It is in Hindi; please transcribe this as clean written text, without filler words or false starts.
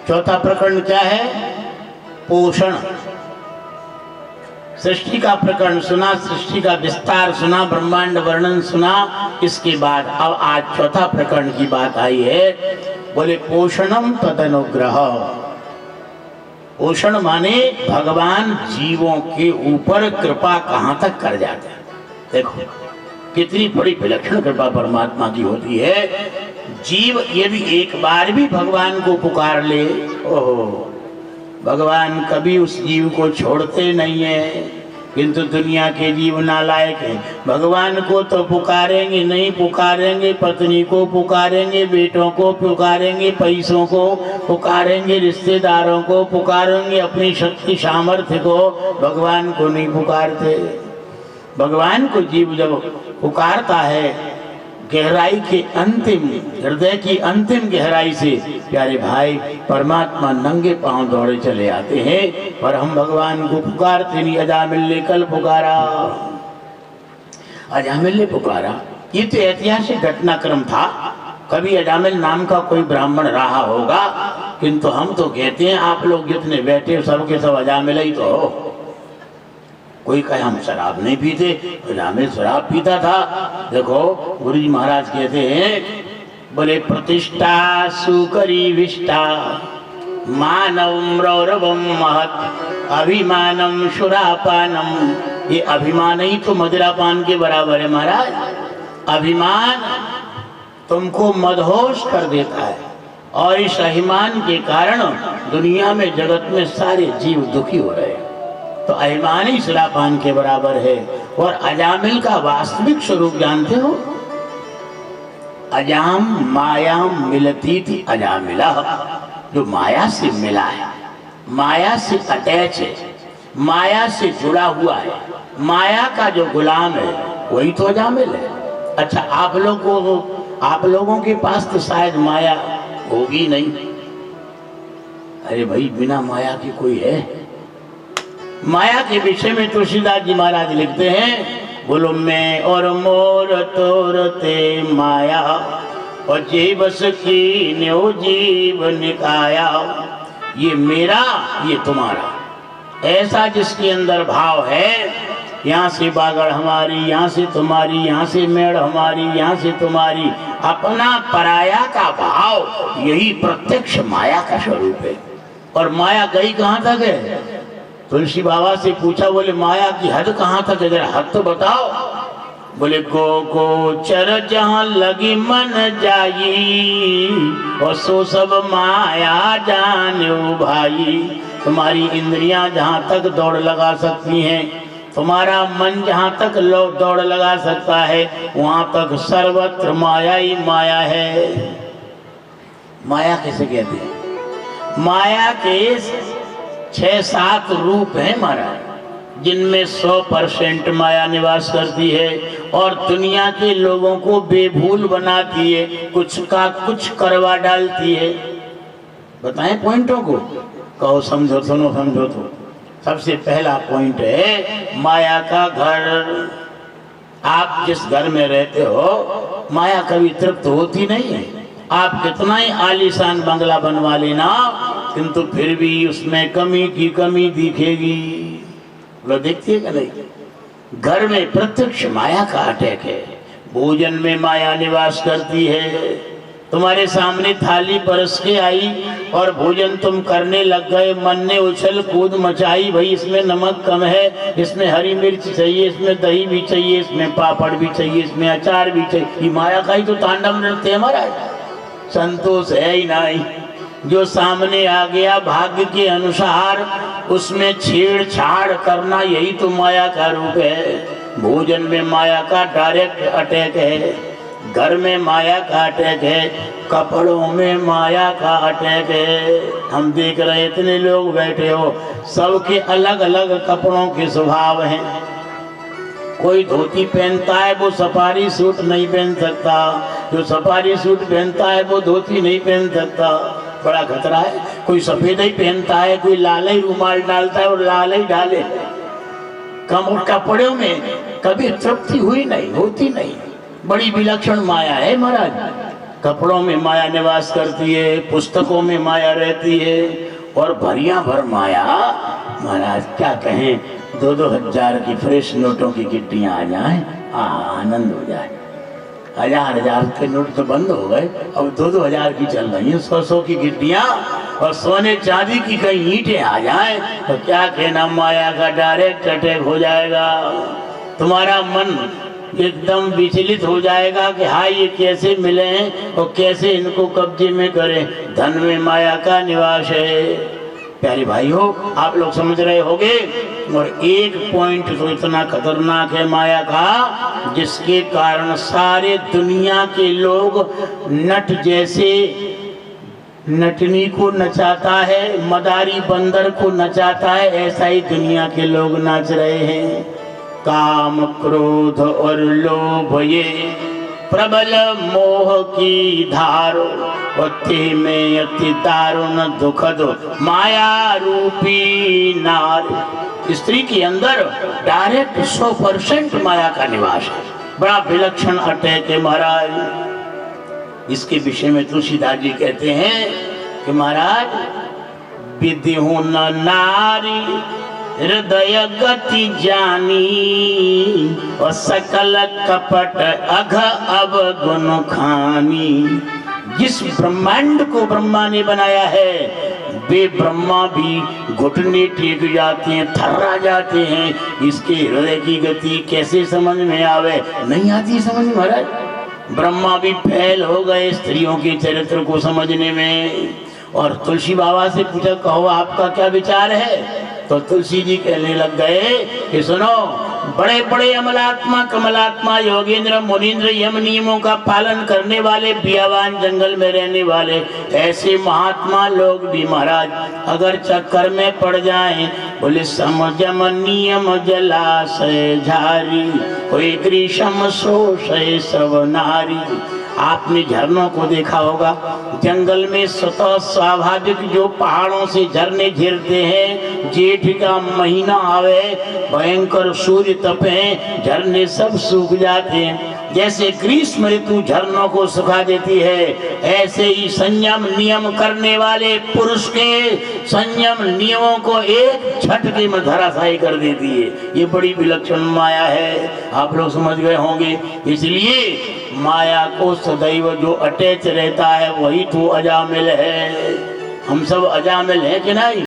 चौथा प्रकरण क्या है? पोषण। सृष्टि का प्रकरण सुना, सृष्टि का विस्तार सुना, ब्रह्मांड वर्णन सुना। इसके बाद अब आज चौथा प्रकरण की बात आई है। बोले पोषणम तदनुग्रह। पोषण माने भगवान जीवों के ऊपर कृपा कहां तक कर जाते हैं। देखो कितनी बड़ी विलक्षण कृपा परमात्मा की होती है। जीव यदि एक बार भी भगवान को पुकार ले, ओहो, भगवान कभी उस जीव को छोड़ते नहीं है। किंतु दुनिया के जीव नालायक हैं, भगवान को तो पुकारेंगे नहीं, पुकारेंगे पत्नी को, पुकारेंगे बेटों को, पुकारेंगे पैसों को, पुकारेंगे रिश्तेदारों को, पुकारेंगे अपनी शक्ति सामर्थ्य को, भगवान को नहीं पुकारते। भगवान को जीव जब पुकारता है गहराई के अंतिम, हृदय की अंतिम गहराई से, प्यारे भाई परमात्मा नंगे पांव दौड़े चले आते हैं। और हम भगवान को पुकारते नहीं। अजामिल ने कल पुकारा, अजामिल ने पुकारा। ये तो ऐतिहासिक घटनाक्रम था। कभी अजामिल नाम का कोई ब्राह्मण रहा होगा, किंतु हम तो कहते हैं आप लोग जितने बैठे सब के सब अजामिल ही तो हो। कोई कहे हम शराब नहीं पीते, अजामिल शराब पीता था। देखो गुरु जी महाराज कहते हैं, बोले प्रतिष्ठा सुकरी विष्ठा मानवम रौरवम महत अभिमानम सुरापानम। ये अभिमान ही तो मदिरापान के बराबर है महाराज। अभिमान तुमको मदहोश कर देता है और इस अभिमान के कारण दुनिया में जगत में सारे जीव दुखी हो रहे हैं। तो अभिमान ही सुरापान के बराबर है। और अजामिल का वास्तविक स्वरूप जानते हो? अजाम मायाम मिलती थी अजामिला। जो माया से मिला है, माया से अटैच है, माया से जुड़ा हुआ है, माया का जो गुलाम है वही तो अजामिल है। अच्छा आप लोगों के पास तो शायद माया होगी नहीं। अरे भाई बिना माया की कोई है? माया के विषय में तुलसीदास जी महाराज लिखते हैं, बोलो मैं और मोर तोरते माया और जीवस की न्यो जीव निकाया। ये मेरा ये तुम्हारा, ऐसा जिसके अंदर भाव है। यहाँ से बागड़ हमारी, यहाँ से तुम्हारी, यहाँ से मेड़ हमारी, यहाँ से तुम्हारी, अपना पराया का भाव यही प्रत्यक्ष माया का स्वरूप है। और माया गई कहाँ तक है? तुलसी बाबा से पूछा, बोले माया की हद कहाँ तक है, जरा हद तो बताओ। बोले गोचर जहाँ लगी मन जाई और सो सब माया जानो भाई। तुम्हारी इंद्रियां जहाँ तक दौड़ लगा सकती हैं, तुम्हारा मन जहाँ तक दौड़ लगा सकता है, वहाँ तक सर्वत्र माया ही माया है। माया कैसे कहते हैं? माया के 6-7 रूप हैं महाराज, जिनमें 100% माया निवास करती है और दुनिया के लोगों को बेभूल बनाती है, कुछ का कुछ करवा डालती है। बताएं पॉइंटों को, कहो समझो, सुनो समझो। तो सबसे पहला पॉइंट है माया का घर। आप जिस घर में रहते हो, माया कभी तृप्त होती नहीं है। आप कितना ही आलीशान बंगला बनवा लेना, किंतु फिर भी उसमें कमी की कमी दिखेगी। लो देखती है क्या नहीं? घर में प्रत्यक्ष माया का अटैक है। भोजन में माया निवास करती है। तुम्हारे सामने थाली परस के आई और भोजन तुम करने लग गए, मन ने उछल कूद मचाई, भाई इसमें नमक कम है, इसमें हरी मिर्च चाहिए, इसमें दही भी चाहिए, इसमें पापड़ भी चाहिए, इसमें अचार भी चाहिए। ये माया का ही तो तांडव नृत्य है हमारा। संतोष है ही नहीं। जो सामने आ गया भाग्य के अनुसार उसमें छेड़छाड़ करना, यही तो माया का रूप है। भोजन में माया का डायरेक्ट अटैक है, घर में माया का अटैक है, कपड़ों में माया का अटैक है। हम देख रहे इतने लोग बैठे हो, सबके अलग अलग कपड़ों के स्वभाव हैं। कोई धोती पहनता है वो सफारी सूट नहीं पहन सकता, जो सफारी सूट पहनता है वो धोती नहीं पहन सकता। बड़ा खतरा है। कोई सफेद ही पहनता है, कोई लाल ही रुमाल डालता है और लाल ही डाले। कपड़ों में कभी तृप्ति हुई नहीं, होती नहीं। बड़ी विलक्षण माया है महाराज। कपड़ों में माया निवास करती है, पुस्तकों में माया रहती है, और भरिया भर माया। महाराज क्या कहें, 2-2 हजार की फ्रेश नोटों की गिट्टियां आ जाएं, आनंद हो जाए। 1000-1000 के नोट तो बंद हो गए, अब 2-2 हजार की चल रही हैं, 100-100 की गिट्टियां, और सोने चांदी की कई ईंटें आ जाएं तो क्या कहना, माया का डायरेक्ट अटैक हो जाएगा। तुम्हारा मन एकदम विचलित हो जाएगा कि हाँ ये कैसे मिले हैं और कैसे इनको कब्जे में करें। धन में माया का निवास है। प्यारे भाइयों, आप लोग समझ रहे होंगे। और एक पॉइंट तो इतना खतरनाक है माया का, जिसके कारण सारे दुनिया के लोग नट जैसे नटनी को नचाता है, मदारी बंदर को नचाता है, ऐसा ही दुनिया के लोग नाच रहे हैं। काम क्रोध और लोभ ये प्रबल मोह की धारो, अति में अति दारुण दुखद माया रूपी नार। स्त्री के अंदर डायरेक्ट 100% माया का निवास है। बड़ा विलक्षण अटैक है महाराज। इसके विषय में तुलसीदास जी कहते हैं कि महाराज, विधि न नारी हृदय गति जानी, और सकल कपट अघ अवगुण खानी। जिस ब्रह्मांड को ब्रह्मा ने बनाया है, वे ब्रह्मा भी घुटने टेक जाते हैं, थर्रा जाते हैं। इसके हृदय की गति कैसे समझ में आवे, नहीं आती समझ महाराज। ब्रह्मा भी फेल हो गए स्त्रियों के चरित्र को समझने में। और तुलसी बाबा से पूछा, कहो आपका क्या विचार है? तो तुलसी जी कहने लग गए कि सुनो, बड़े बड़े अमलात्मा कमलात्मा योगेंद्र मुनीन्द्र यम नियमों का पालन करने वाले, बियावान जंगल में रहने वाले ऐसे महात्मा लोग भी महाराज अगर चक्कर में पड़ जाएं, बोले समझम नियम जलाशय झारी, कोई ग्रीष्म शोषय सब नारी। आपने झरनों को देखा होगा, जंगल में स्वतः स्वाभाविक जो पहाड़ों से झरने गिरते हैं, जेठ का महीना आवे, भयंकर सूर्य तपे, झरने सब सूख जाते हैं। जैसे ग्रीष्म ऋतु झरनों को सुखा देती है, ऐसे ही संयम नियम करने वाले पुरुष के संयम नियमों को एक झटके में धराशायी कर देती है। ये बड़ी विलक्षण माया है, आप लोग समझ गए होंगे। इसलिए माया को सदैव जो अटैच रहता है वही तो अजामिल है। हम सब अजामिल हैं कि नहीं?